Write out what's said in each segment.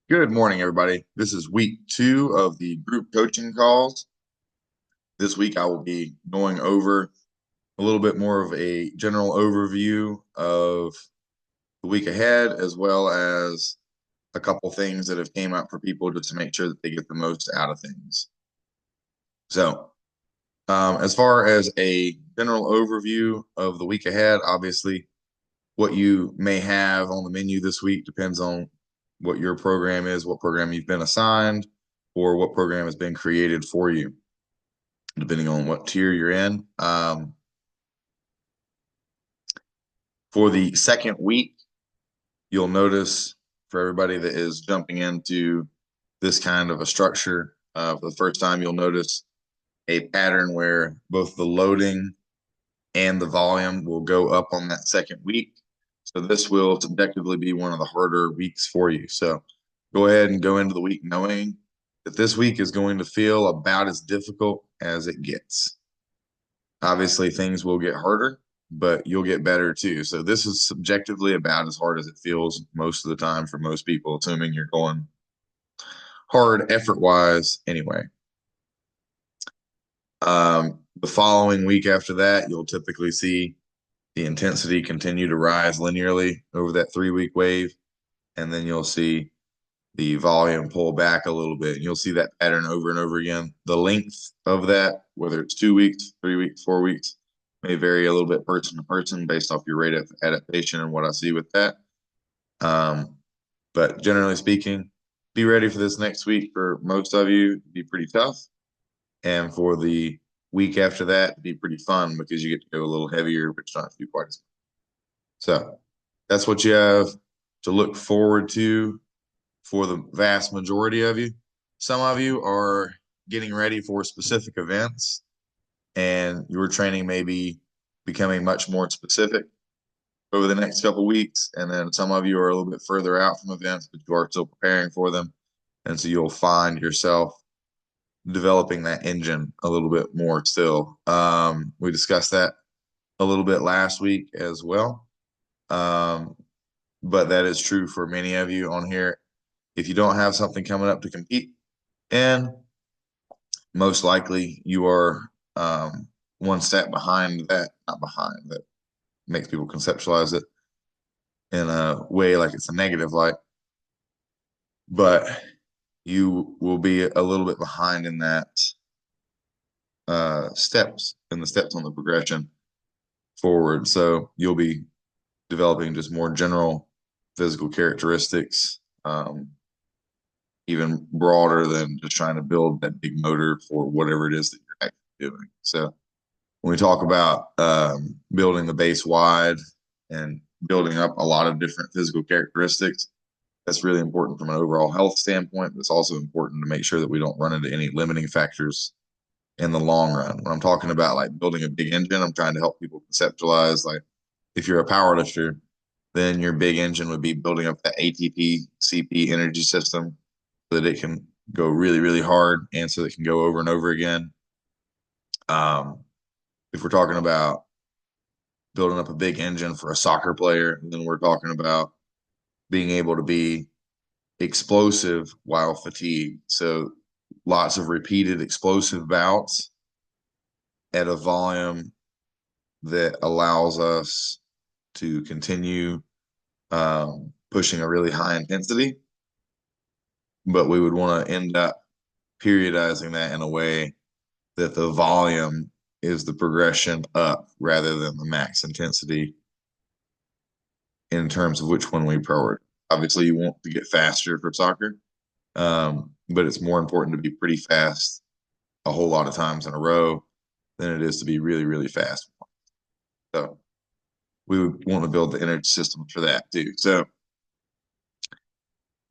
Good morning, everybody. This is week 2 of the group coaching calls. This week, I will be going over a little bit more of a general overview of the week ahead, as well as a couple things that have came up for people just to make sure that they get the most out of things. So, as far as a general overview of the week ahead, obviously, what you may have on the menu this week depends on what your program is, what program you've been assigned, or what program has been created for you, depending on what tier you're in. For the second week, you'll notice for everybody that is jumping into this kind of a structure for the first time, you'll notice a pattern where both the loading and the volume will go up on that second week. So this will subjectively be one of the harder weeks for you. So go ahead and go into the week knowing that this week is going to feel about as difficult as it gets. Obviously, things will get harder, but you'll get better too. So this is subjectively about as hard as it feels most of the time for most people, assuming you're going hard effort wise anyway. The following week after that, you'll typically see the intensity continue to rise linearly over that 3 week wave. And then you'll see the volume pull back a little bit. You'll see that pattern over and over again. The length of that, whether it's 2 weeks, 3 weeks, 4 weeks, may vary a little bit person to person based off your rate of adaptation and what I see with that. But generally speaking, be ready for this next week for most of you to be pretty tough. And for the week after that, to be pretty fun because you get to go a little heavier, but you don't have to do quite as much. So that's what you have to look forward to for the vast majority of you. Some of you are getting ready for specific events, and your training may be becoming much more specific over the next couple of weeks. And then some of you are a little bit further out from events, but you are still preparing for them. And so you'll find yourself developing that engine a little bit more still. We discussed that a little bit last week as well. But that is true for many of you on here. If you don't have something coming up to compete in, most likely you are one step behind that, not behind, that makes people conceptualize it in a way like it's a negative light, but you will be a little bit behind in that in the steps on the progression forward. So you'll be developing just more general physical characteristics, even broader than just trying to build that big motor for whatever it is that you're actually doing. So when we talk about building the base wide and building up a lot of different physical characteristics, that's really important from an overall health standpoint, but it's also important to make sure that we don't run into any limiting factors in the long run. When I'm talking about like building a big engine, I'm trying to help people conceptualize like if you're a power lifter, then your big engine would be building up that ATP CP energy system so that it can go really, really hard and so that it can go over and over again. If we're talking about building up a big engine for a soccer player, then we're talking about being able to be explosive while fatigued. So lots of repeated explosive bouts at a volume that allows us to continue pushing a really high intensity. But we would want to end up periodizing that in a way that the volume is the progression up rather than the max intensity in terms of which one we prioritize. Obviously, you want to get faster for soccer, but it's more important to be pretty fast a whole lot of times in a row than it is to be really, really fast. So we would want to build the energy system for that too. So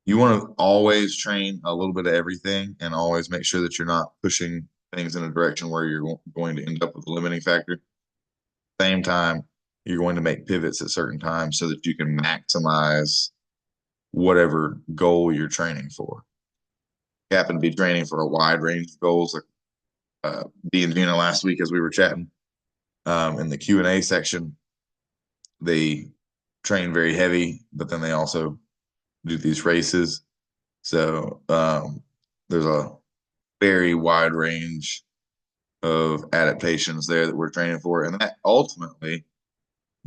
you want to always train a little bit of everything and always make sure that you're not pushing things in a direction where you're going to end up with a limiting factor. Same time, you're going to make pivots at certain times so that you can maximize whatever goal you're training for. You happen to be training for a wide range of goals, like D and Gina last week as we were chatting in the Q&A section. They train very heavy, but then they also do these races. So there's a very wide range of adaptations there that we're training for, and that ultimately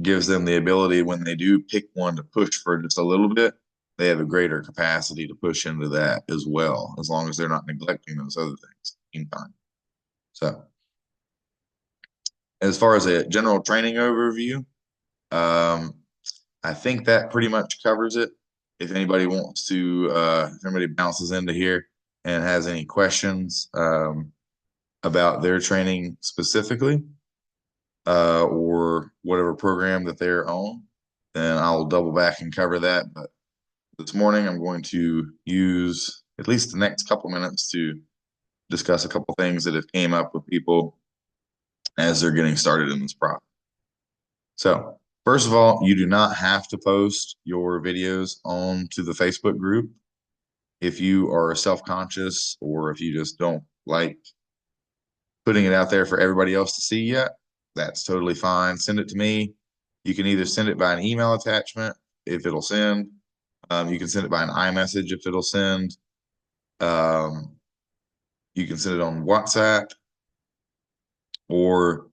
gives them the ability when they do pick one to push for just a little bit, they have a greater capacity to push into that as well, as long as they're not neglecting those other things in time. So, as far as a general training overview, um, I think that pretty much covers it. If anybody wants to, if anybody bounces into here and has any questions about their training specifically, or whatever program that they're on, then I'll double back and cover that. But this morning, I'm going to use at least the next couple minutes to discuss a couple things that have came up with people as they're getting started in this process. So, first of all, you do not have to post your videos onto the Facebook group. If you are self-conscious or if you just don't like putting it out there for everybody else to see yet, that's totally fine. Send it to me. You can either send it by an email attachment if it'll send. You can send it by an iMessage if it'll send. Um, you can send it on WhatsApp, or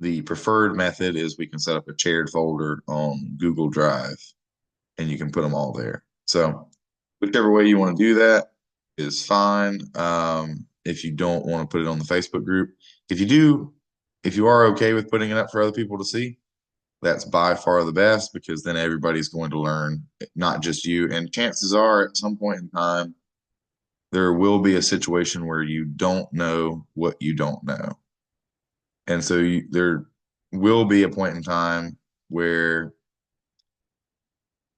the preferred method is we can set up a shared folder on Google Drive and you can put them all there. So whichever way you want to do that is fine. If you don't want to put it on the Facebook group, if you do, if you are okay with putting it up for other people to see, that's by far the best, because then everybody's going to learn, not just you. And chances are at some point in time, there will be a situation where you don't know what you don't know. And so there will be a point in time where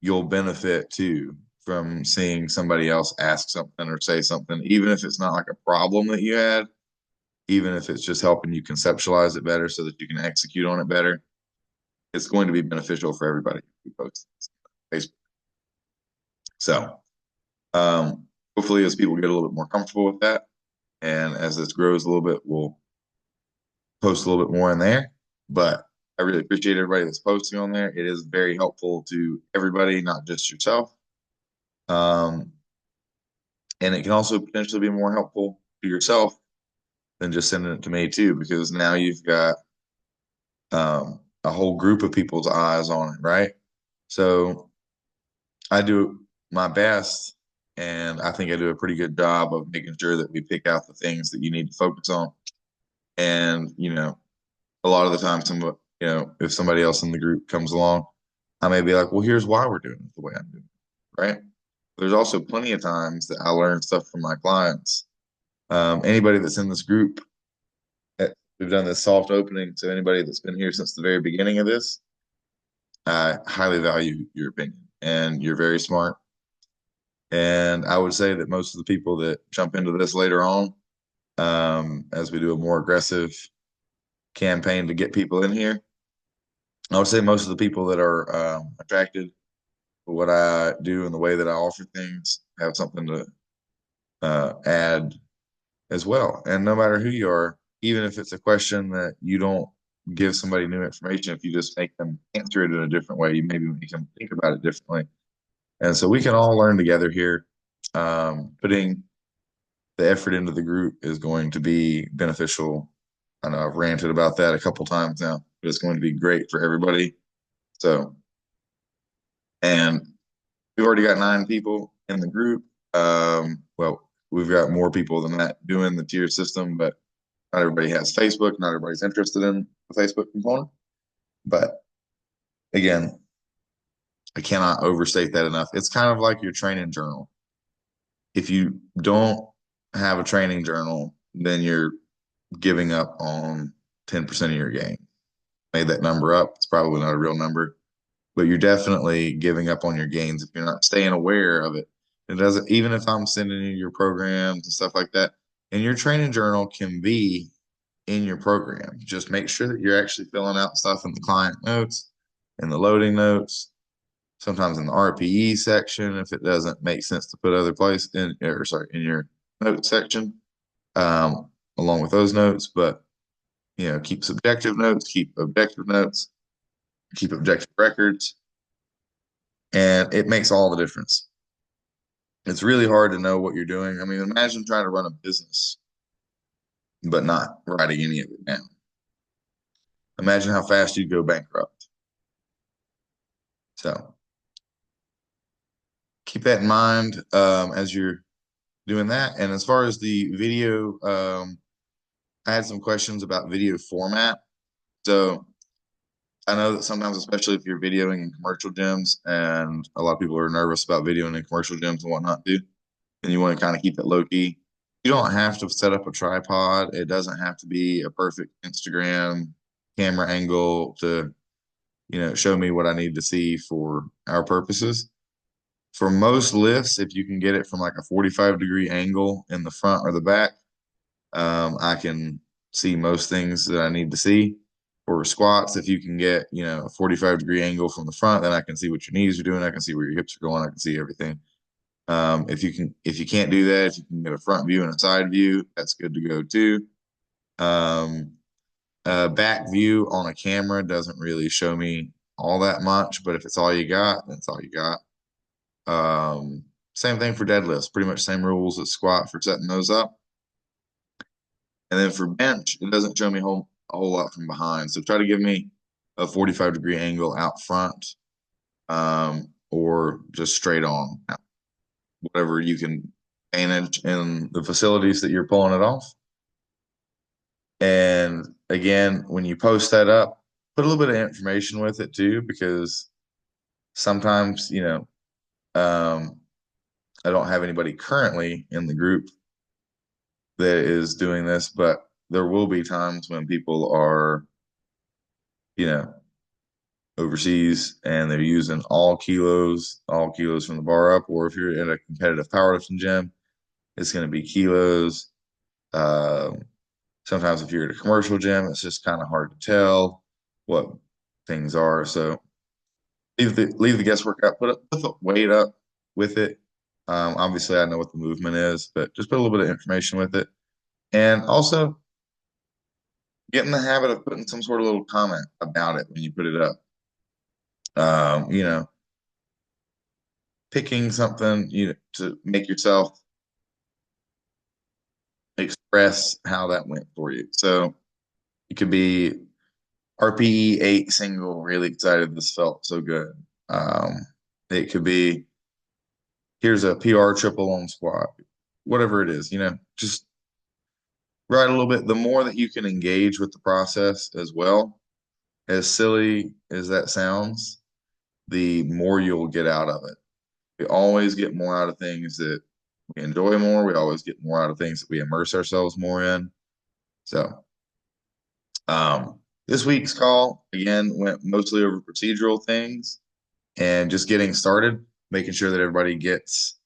you'll benefit too from seeing somebody else ask something or say something, even if it's not like a problem that you had, even if it's just helping you conceptualize it better so that you can execute on it better. It's going to be beneficial for everybody who posts Facebook. So hopefully as people get a little bit more comfortable with that, and as this grows a little bit, we'll post a little bit more in there. But I really appreciate everybody that's posting on there. It is very helpful to everybody, not just yourself. Um, and it can also potentially be more helpful to yourself than just sending it to me too, because now you've got a whole group of people's eyes on it, right? So I do my best, and I think I do a pretty good job of making sure that we pick out the things that you need to focus on. And, a lot of the time, if somebody else in the group comes along, I may be like, well, here's why we're doing it the way I'm doing it, right? There's also plenty of times that I learn stuff from my clients. Anybody that's in this group, we've done this soft opening. So anybody that's been here since the very beginning of this, I highly value your opinion, and you're very smart. And I would say that most of the people that jump into this later on, as we do a more aggressive campaign to get people in here, I would say most of the people that are attracted to what I do and the way that I offer things have something to add as well. And no matter who you are, even if it's a question that you don't give somebody new information, if you just make them answer it in a different way, you maybe make them think about it differently. And so we can all learn together here. Putting the effort into the group is going to be beneficial. I know I've ranted about that a couple times now, but it's going to be great for everybody. So, and we've already got 9 people in the group. Well, we've got more people than that doing the tier system, but not everybody has Facebook. Not everybody's interested in the Facebook component. But again, I cannot overstate that enough. It's kind of like your training journal. If you don't have a training journal, then you're giving up on 10% of your game. Made that number up. It's probably not a real number, but you're definitely giving up on your gains if you're not staying aware of it. It doesn't, even if I'm sending you your programs and stuff like that, and your training journal can be in your program. Just make sure that you're actually filling out stuff in the client notes, in the loading notes, sometimes in the RPE section if it doesn't make sense to put other place in, or sorry, in your notes section, along with those notes. But keep subjective notes, keep objective notes, keep objective records, and it makes all the difference. It's really hard to know what you're doing. I mean, imagine trying to run a business but not writing any of it down. Imagine how fast you'd go bankrupt. So keep that in mind as you're doing that. And as far as the video, I had some questions about video format. So I know that sometimes, especially if you're videoing in commercial gyms, and a lot of people are nervous about videoing in commercial gyms and whatnot too, and you want to kind of keep it low key. You don't have to set up a tripod. It doesn't have to be a perfect Instagram camera angle to, show me what I need to see for our purposes. For most lifts, if you can get it from like a 45-degree angle in the front or the back, I can see most things that I need to see. For squats, if you can get, a 45-degree angle from the front, then I can see what your knees are doing. I can see where your hips are going. I can see everything. If you can't do that, if you can get a front view and a side view, that's good to go too. Um, back view on a camera doesn't really show me all that much, but if it's all you got, that's all you got. Same thing for deadlifts, pretty much same rules as squat for setting those up. And then for bench, it doesn't show me a whole lot from behind. So try to give me a 45-degree angle out front, or just straight on, whatever you can manage in the facilities that you're pulling it off. And again, when you post that up, put a little bit of information with it too, because sometimes, I don't have anybody currently in the group that is doing this, but there will be times when people are, you know, overseas and they're using all kilos from the bar up, or if you're at a competitive powerlifting gym, it's going to be kilos. Um, Sometimes if you're at a commercial gym, it's just kind of hard to tell what things are. So leave the guesswork out. Put the weight up with it. Obviously, I know what the movement is, but just put a little bit of information with it, and also get in the habit of putting some sort of little comment about it when you put it up. Um, you know, Picking something to make yourself express how that went for you. So it could be RPE 8 single, really excited. This felt so good. It could be here's a PR triple on squat, whatever it is, just write a little bit. The more that you can engage with the process as well, as silly as that sounds, the more you'll get out of it. We always get more out of things that we enjoy more. We always get more out of things that we immerse ourselves more in. So, this week's call again went mostly over procedural things and just getting started, making sure that everybody gets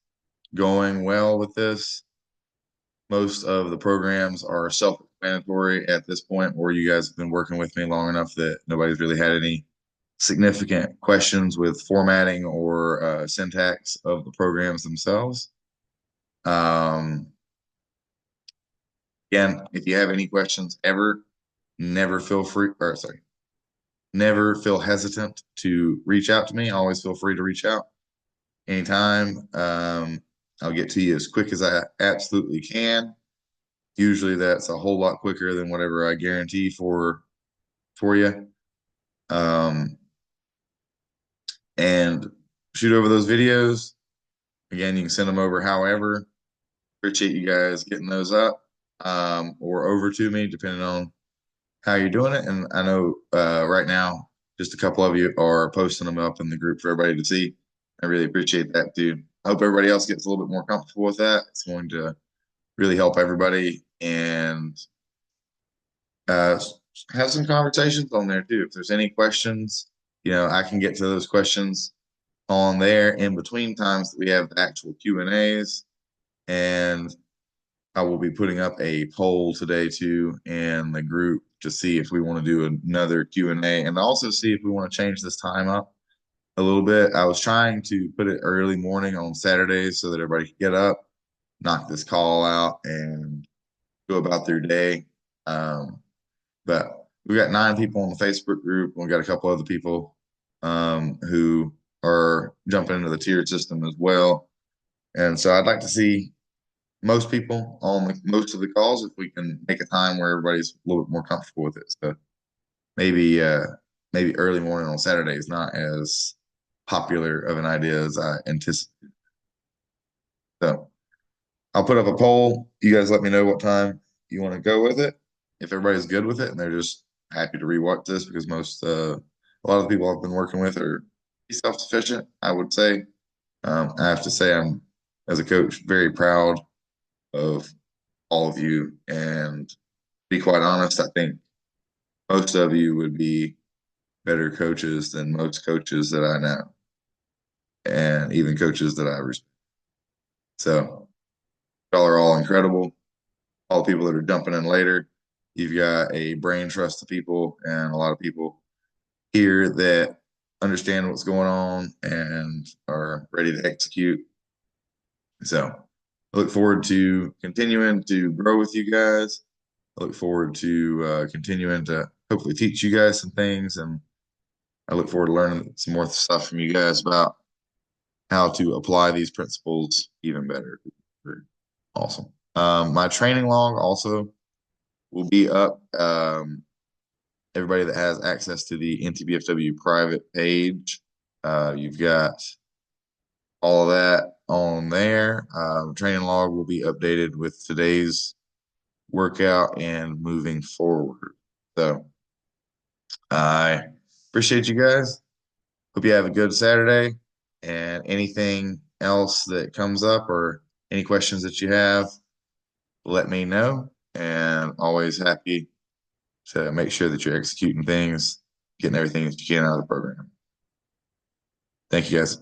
going well with this. Most of the programs are self-explanatory at this point, where you guys have been working with me long enough that nobody's really had any significant questions with formatting or syntax of the programs themselves. Um, Again, if you have any questions ever, never feel free, or sorry, never feel hesitant to reach out to me. Always feel free to reach out anytime. I'll get to you as quick as I absolutely can. Usually that's a whole lot quicker than whatever I guarantee for you. And shoot over those videos. Again, you can send them over however. Appreciate you guys getting those up, or over to me, depending on how you're doing it. And I know right now, just a couple of you are posting them up in the group for everybody to see. I really appreciate that, dude. I hope everybody else gets a little bit more comfortable with that. It's going to really help everybody, and uh, have some conversations on there too. If there's any questions, I can get to those questions on there in between times that we have the actual Q&As. And I will be putting up a poll today too in the group to see if we want to do another Q&A, and also see if we want to change this time up a little bit. I was trying to put it early morning on Saturdays so that everybody could get up, knock this call out, and go about their day. But we got 9 people on the Facebook group. We got a couple other people who are jumping into the tiered system as well. And so I'd like to see most people on most of the calls if we can make a time where everybody's a little bit more comfortable with it. So maybe maybe early morning on Saturday is not as popular of an idea as I anticipated. So I'll put up a poll. You guys let me know what time you want to go with it. If everybody's good with it and they're just happy to rewatch this because a lot of the people I've been working with are self-sufficient, I would say. I have to say I'm, as a coach, very proud of all of you. And to be quite honest, I think most of you would be better coaches than most coaches that I know, and even coaches that I respect. So y'all are all incredible. All the people that are dumping in later, you've got a brain trust of people and a lot of people here that understand what's going on and are ready to execute. So I look forward to continuing to grow with you guys. I look forward to continuing to hopefully teach you guys some things, and I look forward to learning some more stuff from you guys about how to apply these principles even better. Awesome. My training log also will be up. Everybody that has access to the NTBFW private page, you've got all of that on there. Training log will be updated with today's workout and moving forward. So I appreciate you guys. Hope you have a good Saturday. And anything else that comes up or any questions that you have, let me know. And always happy to make sure that you're executing things, getting everything that you can out of the program. Thank you guys.